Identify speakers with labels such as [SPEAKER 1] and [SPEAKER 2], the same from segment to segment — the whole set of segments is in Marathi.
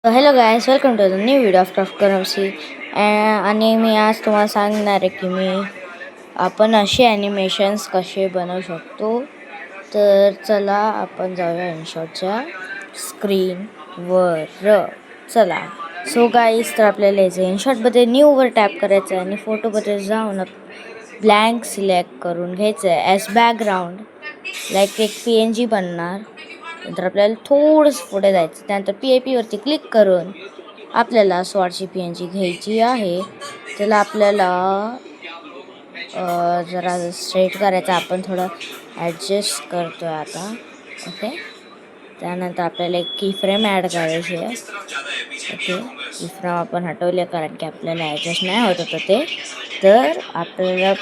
[SPEAKER 1] Hello guys, welcome to the new video of craft Karamsi. आणि मी आज तुम्हाला सांगणार आहे की आपण असे ॲनिमेशन्स कसे बनवू शकतो. तर चला आपण जाऊया इनशॉटच्या स्क्रीनवर. चला. सो गाईस, तर आपल्याला यायचं इनशॉटमध्ये न्यूवर टॅप करायचं आहे आणि फोटोमध्ये जाऊन ब्लँक सिलेक्ट करून घ्यायचं आहे ॲज बॅकग्राऊंड. लाईक एक PNG बनणार. नंतर आपल्याला थोडंसं पुढे जायचं. त्यानंतर PIPवरती क्लिक करून आपल्याला स्वॉर्डची PNG घ्यायची आहे. त्याला आपल्याला जरा स्ट्रेट करायचं. आपण थोडं ॲडजस्ट करतो आहे आता. ओके. त्यानंतर आपल्याला एक की फ्रेम ॲड करायची आहे. ओके. की फ्रेम आपण हटवले कारण की आपल्याला ॲडजस्ट नाही होत होतं ते. तर आपल्याला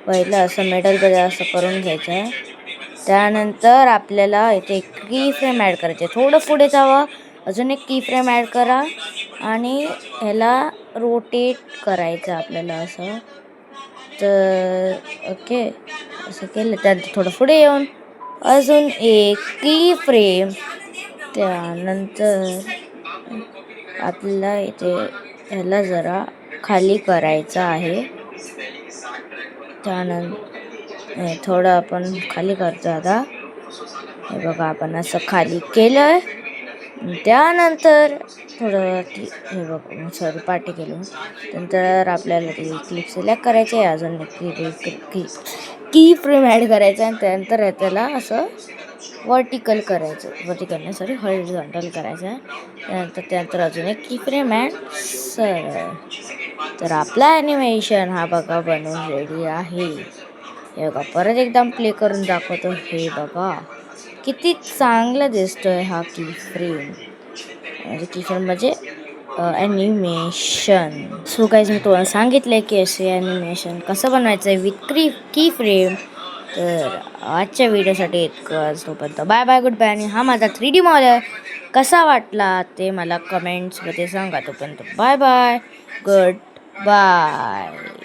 [SPEAKER 1] पहिलं असं मिडलमध्ये असं करून घ्यायचं आहे. त्यानंतर आपल्याला इथे एक की फ्रेम ॲड करायचे. थोडं पुढे जावा, अजून एक की फ्रेम ॲड करा आणि ह्याला रोटेट करायचं आपल्याला असं. तर ओके, असं केलं. त्यानंतर थोडं पुढे येऊन अजून एक की फ्रेम. त्यानंतर आपल्याला इथे ह्याला जरा खाली करायचं आहे. त्यानंतर थोडं आपण खाली करतो आता. हे बघा, आपण असं खाली केलं. त्यानंतर थोडं हे बघा, सॉरी पार्टी केलं. नंतर आपल्याला ती क्लिप सिलेक्ट करायची आहे. अजून की फ्रेम ॲड करायचं आणि त्यानंतर त्याला असं वर्टिकल करायचं. हॉरिझॉन्टल करायचं आहे. त्यानंतर अजून एक की फ्रेम ॲड तर आपला ॲनिमेशन हा बघा बनवून रेडी आहे. हे बघा, परत एकदम प्ले करून दाखवतो. हे बघा किती चांगला दिसतोय हा की फ्रेम. की फ्रेम म्हणजे ॲनिमेशन. सो गाईज, मी तुम्हाला सांगितलं की असे ॲनिमेशन कसं बनायचं आहे विथ की फ्रेम. तर आजच्या व्हिडिओसाठी इतकंच. तोपर्यंत बाय बाय, गुड बाय. आणि हा माझा 3D मॉडेल कसा वाटला ते मला कमेंट्समध्ये सांगा. तोपर्यंत बाय बाय, गुड बाय.